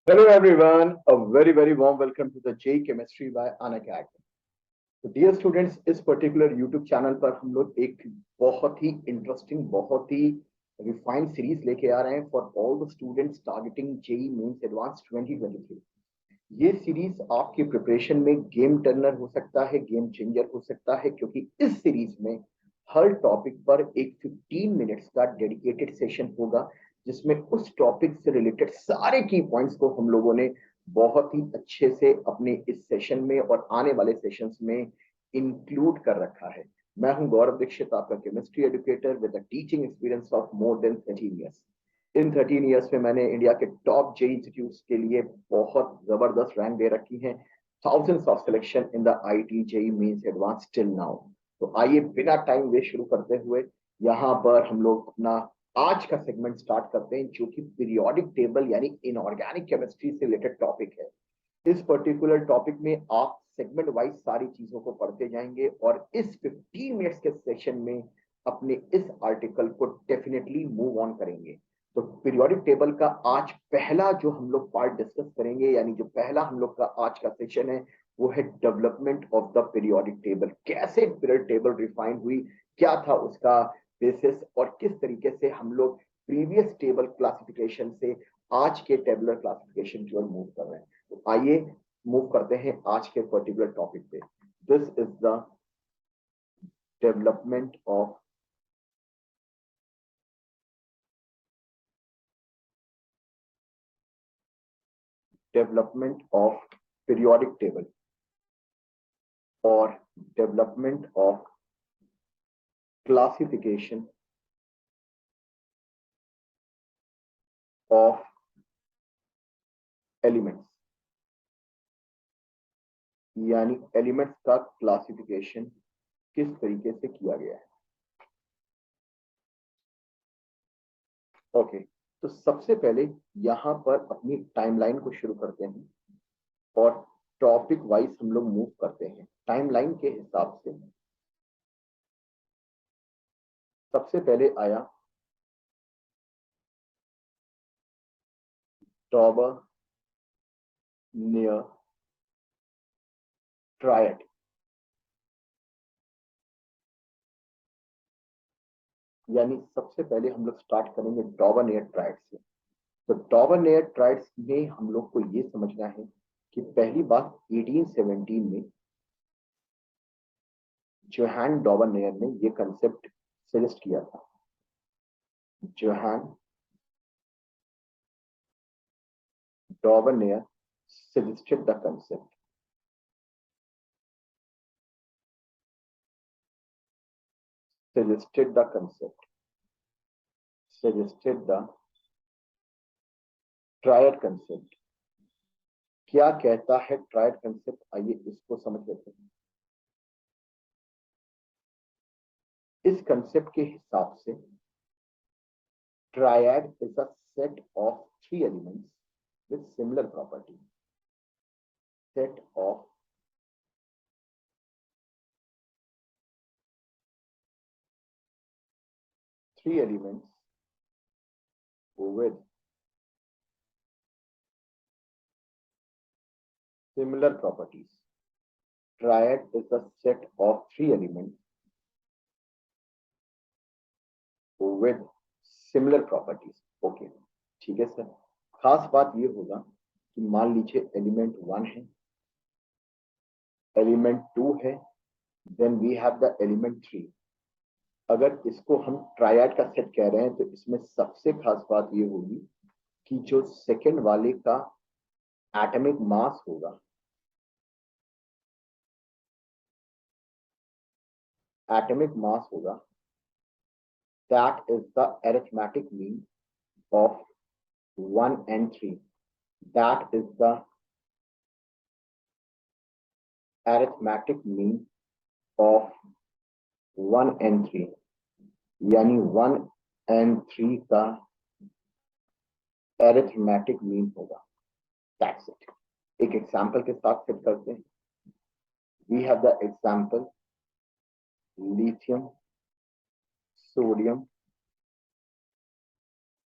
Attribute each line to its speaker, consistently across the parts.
Speaker 1: Hello everyone, a very warm welcome to the J Chemistry by Unacademy. तो dear students, इस particular YouTube channel पर हम लोग एक बहुत ही इंटरेस्टिंग, बहुत ही रिफाइंड सीरीज लेके आ रहे हैं for all the students targeting JEE Mains Advanced 2023। ये सीरीज आपकी प्रिपरेशन में गेम टर्नर हो सकता है, गेम चेंजर हो सकता है, क्योंकि इस सीरीज में हर टॉपिक पर एक 15 मिनट्स का डेडिकेटेड सेशन होगा, जिसमें उस टॉपिक से रिलेटेड सारे की पॉइंट्स को हम लोगों ने बहुत ही अच्छे से अपने इस सेशन में और आने वाले सेशंस में इंक्लूड कर रखा है। मैं हूं गौरव दीक्षित, आपका chemistry educator with a teaching experience of more than 13 years. In 13 years में मैंने इंडिया के टॉप जेई इंस्टीट्यूट के लिए बहुत जबरदस्त रैंक दे रखी है, thousands of selection in the IT JEE Mains Advanced till now. तो आइए बिना टाइम वेस्ट शुरू करते हुए यहाँ पर हम लोग अपना आज का सेगमेंट स्टार्ट करते हैं, जो कि पीरियोडिक टेबल यानी इनऑर्गेनिक केमिस्ट्री से रिलेटेड टॉपिक है। इस पर्टिकुलर टॉपिक में आप सेगमेंट वाइज सारी चीजों को पढ़ते जाएंगे और इस 15 मिनट्स के सेशन में अपने इस आर्टिकल को डेफिनेटली मूव ऑन करेंगे। तो पीरियोडिक टेबल का आज पहला जो हम लोग पार्ट डिस्कस करेंगे, यानी जो पहला हम लोग का आज का सेशन है, वो है development of the periodic table. कैसे पीरियड टेबल रिफाइन हुई, क्या था उसका बेसिस, और किस तरीके से हम लोग प्रीवियस टेबल क्लासिफिकेशन से आज के टेबुलर क्लासिफिकेशन की ओर मूव कर रहे हैं। तो आइए मूव करते हैं आज के पर्टिकुलर टॉपिक पे। This is the development of periodic table और development of classification of elements, यानी एलिमेंट्स का क्लासिफिकेशन किस तरीके से किया गया है। ओके, तो सबसे पहले यहां पर अपनी टाइमलाइन को शुरू करते हैं और टॉपिक वाइज हम लोग मूव करते हैं टाइमलाइन के हिसाब से। सबसे पहले आया टॉबर नियर ट्रायड, यानी सबसे पहले हम लोग स्टार्ट करेंगे डॉबर नियर ट्रायड से। तो डॉबर नियर ट्रायड में हम लोग को ये समझना है कि पहली बात 1817 में जोहान डॉबर नेयर ने ये कंसेप्ट सजेस्ट किया था। Johann Dobereiner suggested the concept suggested the concept suggested the triad concept. क्या कहता है ट्रायड कंसेप्ट, आइए इसको समझ लेते हैं। इस कंसेप्ट के हिसाब से triad is a set of three elements with similar property. Set of three elements with similar properties. Triad is a set of three elements with similar properties. Okay, ठीक है सर। खास बात ये होगा कि मान लीजिए एलिमेंट 1 है, एलिमेंट 2 है, then we have the element 3। अगर इसको हम ट्रायड का सेट कह रहे हैं तो इसमें सबसे खास बात ये होगी कि जो सेकेंड वाले का एटॉमिक मास होगा, atomic mass होगा, that is the arithmetic mean of 1 and 3. That is the arithmetic mean of 1 and 3, यानी 1 and 3 का arithmetic mean होगा। That's it. एक एग्जाम्पल के साथ फिट करते हैं। We have the example lithium, sodium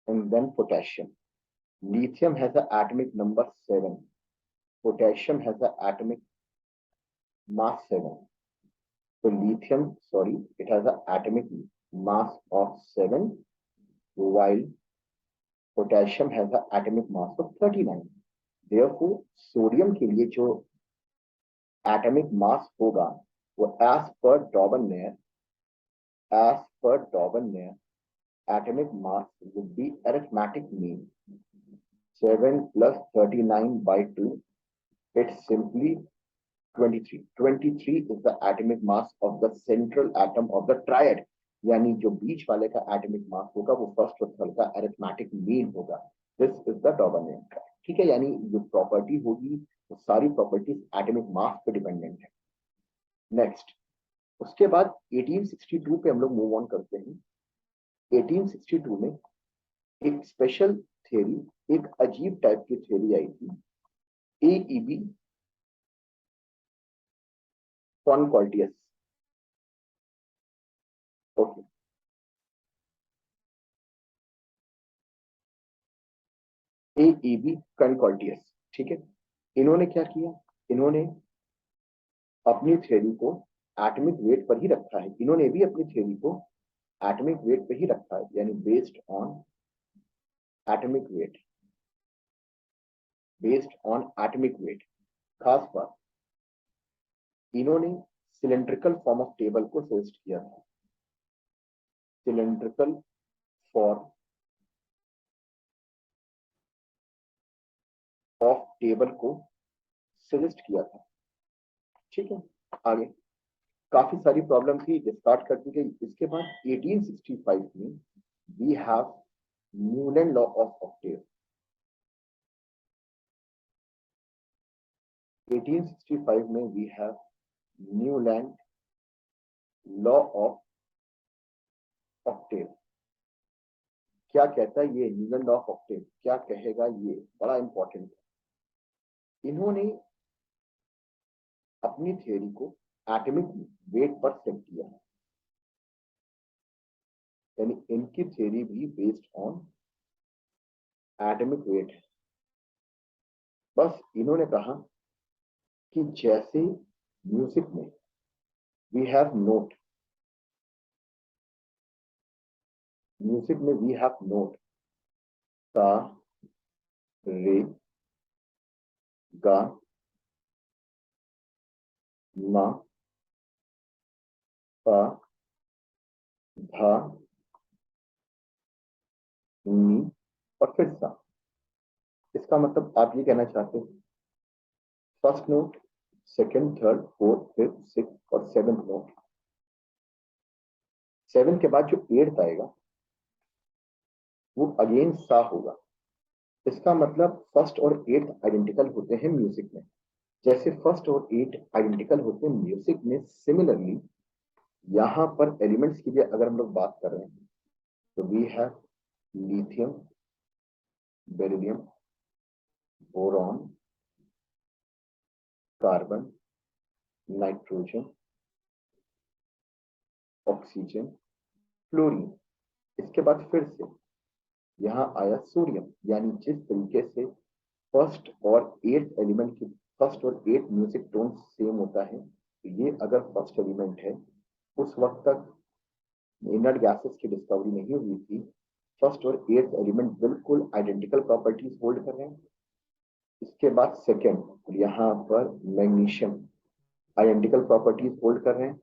Speaker 1: and then potassium. lithium has an atomic number 7, potassium has an atomic mass 7. So lithium, sorry, it has an atomic mass of 7, while potassium has an atomic mass of 39. Therefore, sodium के लिए जो atomic mass होगा वो as per Daubeney, atomic mass would be arithmetic mean 7 plus 39 by 2. It's simply 23. 23 is the atomic mass of the central atom of the triad. यानी जो बीच वाले का atomic mass होगा वो फर्स्ट और थर्ड का अरिथमेटिक मीन होगा. This is the Dobereiner triad. ठीक है, यानी जो प्रॉपर्टी होगी वो सारी प्रॉपर्टीज एटॉमिक मास पे डिपेंडेंट है. नेक्स्ट, उसके बाद 1862 पे हम लोग मूव ऑन करते हैं. 1862 में एक स्पेशल थ्योरी, एक अजीब टाइप की थ्योरी आई थी, AEB Chancourtois. Okay, AEB Chancourtois. ठीक है, इन्होंने क्या किया, इन्होंने अपनी थ्योरी को एटॉमिक वेट पर ही रखा है. इन्होंने भी अपनी थ्योरी को एटॉमिक वेट पर ही रखा है, यानी based on atomic weight, based on atomic weight. खास बात, इन्होंने सिलेंड्रिकल फॉर्म ऑफ टेबल को सजेस्ट किया था. सिलेंड्रिकल फॉर्म ऑफ टेबल को सजेस्ट किया था. ठीक है, आगे काफी सारी प्रॉब्लम थी, डिस्कार्ड कर दी गई. इसके बाद 1865 में we have Newland law of octave. 1865 में we have Newland law of octave. क्या कहता है ये न्यूलैंड लॉ ऑफ ऑक्टेव, क्या कहेगा ये, बड़ा इंपॉर्टेंट है. इन्होंने अपनी थ्योरी को एटॉमिक वेट पर सेट किया, यानी इनकी थ्योरी भी बेस्ड ऑन एटॉमिक वेट है. बस इन्होंने कहा कि जैसे म्यूजिक में वी हैव नोट, म्यूजिक में वी हैव नोट सा, रे, गा, मा, पा, धा, नी और फिर सा. इसका मतलब आप ये कहना चाहते हैं first note, second, third, fourth, fifth, sixth और सेवेंथ नोट. सेवन के बाद जो एट्थ आएगा वो अगेन सा होगा. इसका मतलब फर्स्ट और एट्थ आइडेंटिकल होते हैं म्यूजिक में. जैसे फर्स्ट और एट आइडेंटिकल होते हैं म्यूजिक में, सिमिलरली यहां पर एलिमेंट्स की भी अगर हम लोग बात कर रहे हैं तो we have lithium, beryllium, boron, carbon, nitrogen, oxygen, fluorine. इसके बाद फिर से यहाँ आया सोडियम. यानी जिस तरीके से फर्स्ट और एट्थ एलिमेंट की, फर्स्ट और एट्थ म्यूजिक टोन सेम होता है, तो ये अगर फर्स्ट एलिमेंट है, उस वक्त तक इनर्ट गैसेस की डिस्कवरी नहीं हुई थी. फर्स्ट और एट्थ एलिमेंट बिल्कुल आइडेंटिकल प्रॉपर्टीज होल्ड कर रहे हैं. इसके बाद सेकेंड, यहाँ पर मैग्नीशियम आइडेंटिकल प्रॉपर्टीज होल्ड कर रहे हैं.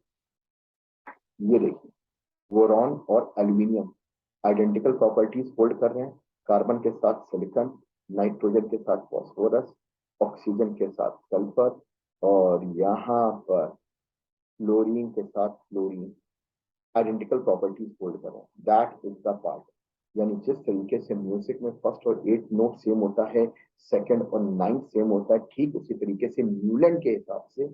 Speaker 1: ये देखिए बोरॉन और एल्यूमिनियम आइडेंटिकल प्रॉपर्टीज होल्ड कर रहे हैं. कार्बन के साथ सिलिकॉन, नाइट्रोजन के साथ फॉस्फोरस, ऑक्सीजन के साथ सल्फर और यहाँ पर फ्लोरीन के साथ फ्लोरीन आइडेंटिकल प्रॉपर्टीज होल्ड कर रहे हैं. That is the part. यानी जिस तरीके से म्यूजिक में फर्स्ट और एट्थ नोट सेम होता है, सेकंड और नाइन्थ सेम होता है, ठीक उसी तरीके से न्यूलैंड के हिसाब से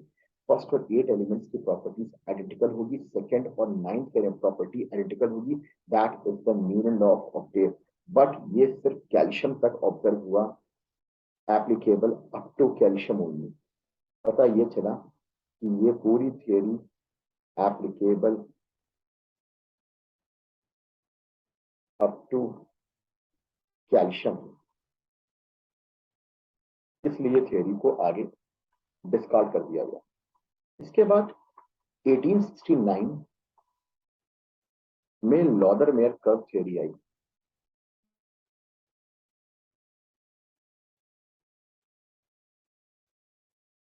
Speaker 1: फर्स्ट और एट एलिमेंट्स की प्रॉपर्टीज आइडेंटिकल होगी, सेकंड और नाइन्थ के प्रॉपर्टी आइडेंटिकल होगी. That is the Newland law of octave. But ये सिर्फ कैल्शियम तक ऑब्जर्व हुआ, applicable up to calcium only. पता ये चला कि ये पूरी theory applicable up to calcium. इसलिए थ्योरी को आगे डिस्कार्ड कर दिया गया। इसके बाद 1869 में लॉदरमेयर कर्व थ्योरी आई।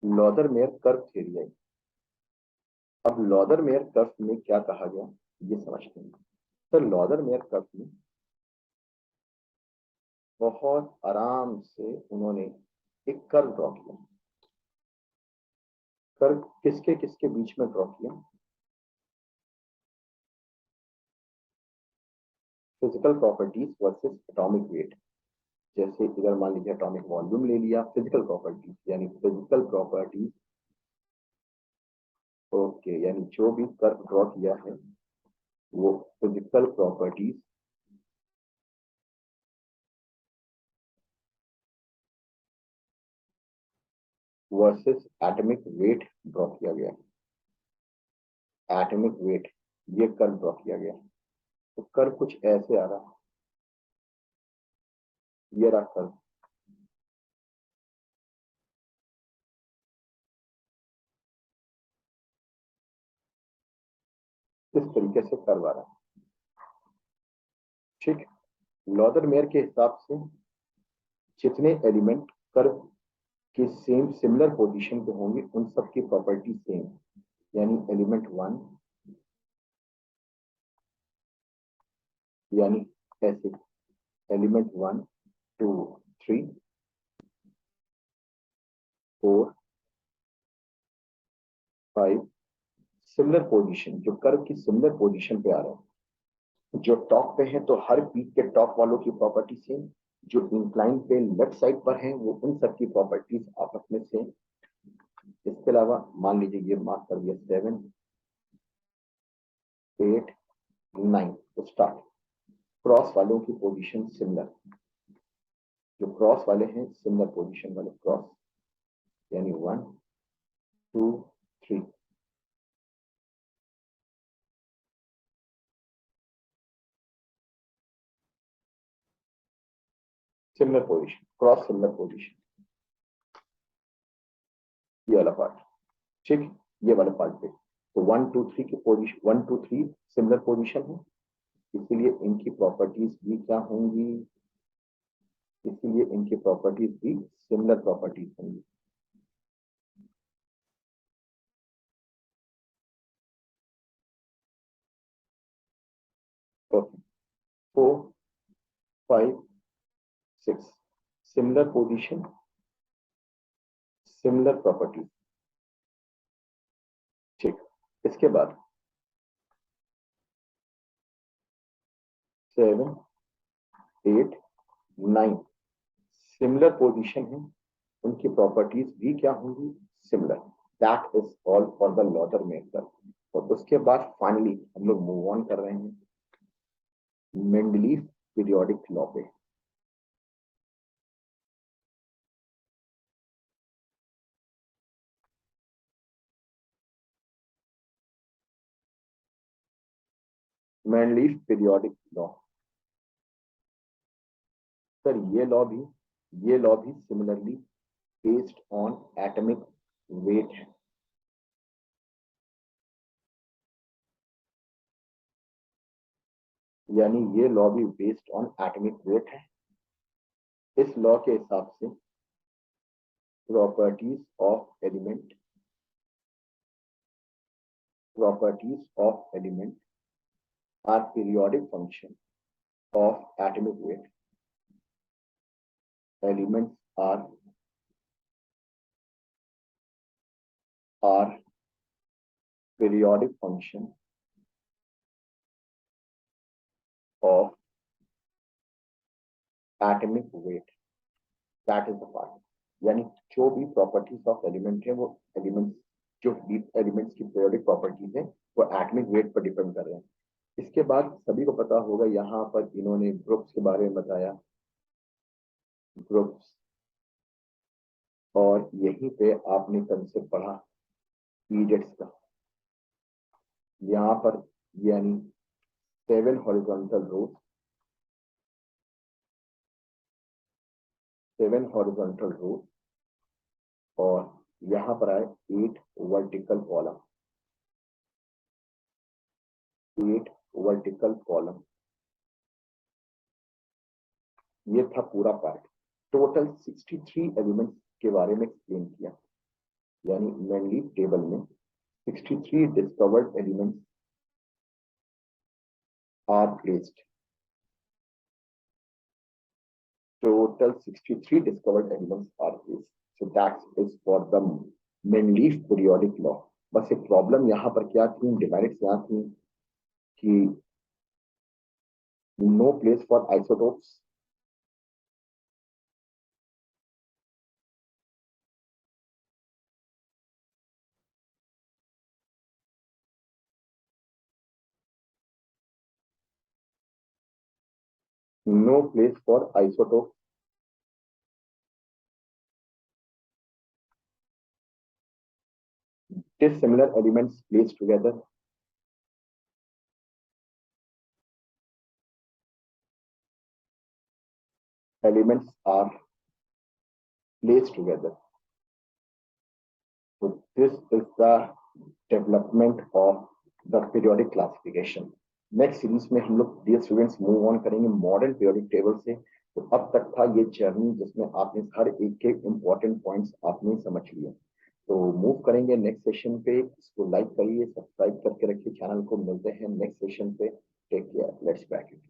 Speaker 1: लॉदरमेयर कर्व थ्योरी आई। अब लॉदरमेयर कर्व में क्या कहा गया ये समझते हैं। तो लॉदरमेयर कर्व में बहुत आराम से उन्होंने एक कर्व ड्रॉ किया। कर्व किसके किसके बीच में ड्रॉ किया? Physical properties versus atomic weight. जैसे इधर मान लीजिए एटॉमिक वॉल्यूम ले लिया, फिजिकल प्रॉपर्टीज यानी फिजिकल प्रॉपर्टीज। ओके, यानी जो भी कर्व ड्रॉ किया है वो physical properties versus atomic weight draw किया गया। एटॉमिक वेट ये कर्व ड्रॉ किया गया। तो कर्व कुछ ऐसे आ रहा, ये रहा कर्व। इस तरीके से कर्व आ रहा है। ठीक, लॉदरमेयर के हिसाब से जितने एलिमेंट कर्व के सेम सिमिलर पोजीशन पे होंगे उन सब की प्रॉपर्टी सेम। यानी एलिमेंट 1 यानी ऐसे एलिमेंट 1 2 3 4 5 सिमिलर पोजीशन, जो कर्व की सिमिलर पोजीशन पे आ रहा है। जो टॉप पे है तो हर पीक के टॉप वालों की प्रॉपर्टी सेम। जो इंक्लाइन पे लेफ्ट साइड पर है वो उन सब की प्रॉपर्टीज आपस में सेम। इसके अलावा मान लीजिए ये मार्क कर दिया 7 8 9 तो स्टार्ट। क्रॉस वालों की पोजीशन सिमिलर। जो क्रॉस वाले हैं सिमिलर पोजीशन वाले क्रॉस, यानी 1 2 3। Similar position, cross similar position, ये वाला पार्ट। ठीक, ये वाला पार्ट पे तो 1 2 3 की पोजीशन 1 2 3 सिमिलर पोजीशन है, इसीलिए इनकी प्रॉपर्टीज भी क्या होंगी? इसीलिए इनकी प्रॉपर्टीज भी सिमिलर प्रॉपर्टीज होंगी। Okay, 4 5 6 similar position similar properties. ठीक, इसके बाद 7 8 9 सिमिलर पोजीशन है, उनकी प्रॉपर्टीज भी क्या होंगी? Similar. That is all for the Lothar Meyer curve. और उसके बाद फाइनली हम लोग मूव ऑन कर रहे हैं मेंडलीफ पीरियोडिक लॉ पे। Mendeleev periodic law. सर ये लॉ भी similarly based on atomic weight है। यानी ये लॉ भी बेस्ड ऑन एटॉमिक वेट है। इस लॉ के हिसाब से properties of element are periodic function of atomic weight. Elements are periodic function of atomic weight. That is the part. यानी जो भी प्रॉपर्टीज ऑफ एलिमेंट है वो एलिमेंट्स जो एलिमेंट्स की पीरियोडिक प्रॉपर्टीज है वो एटॉमिक वेट पर डिपेंड कर रहे हैं। इसके बाद सभी को पता होगा यहाँ पर इन्होंने ग्रुप्स के बारे में बताया, ग्रुप्स। और यहीं पे आपने कंसेप्ट पढ़ा पीरियड्स का। यहाँ पर यानी 7 हॉरिजॉन्टल रोज, 7 हॉरिजॉन्टल रोज और यहाँ पर आए 8 वर्टिकल कॉलम, 8 वर्टिकल कॉलम। ये था पूरा पार्ट। टोटल 63 एलिमेंट्स के बारे में एक्सप्लेन किया, यानी मेनली टेबल में 63 discovered elements are placed. Total 63 discovered elements are placed. So that is for the Mendeleev periodic law. बस एक प्रॉब्लम यहाँ पर क्या थी, डिमेरिट्स यहाँ थी कि no place for isotopes, no place for isotope, dissimilar elements placed together, elements are placed together. So this is the development of the periodic classification. Next series में हम लोग डियर स्टूडेंट्स मूव ऑन करेंगे modern periodic table से। तो अब तक था ये जर्नी जिसमें आपने हर एक के इंपॉर्टेंट पॉइंट्स आपने समझ लिए। तो मूव करेंगे नेक्स्ट सेशन पे। इसको लाइक करिए, सब्सक्राइब करके रखिए चैनल को। मिलते हैं नेक्स्ट सेशन पे। Take care, let's back it.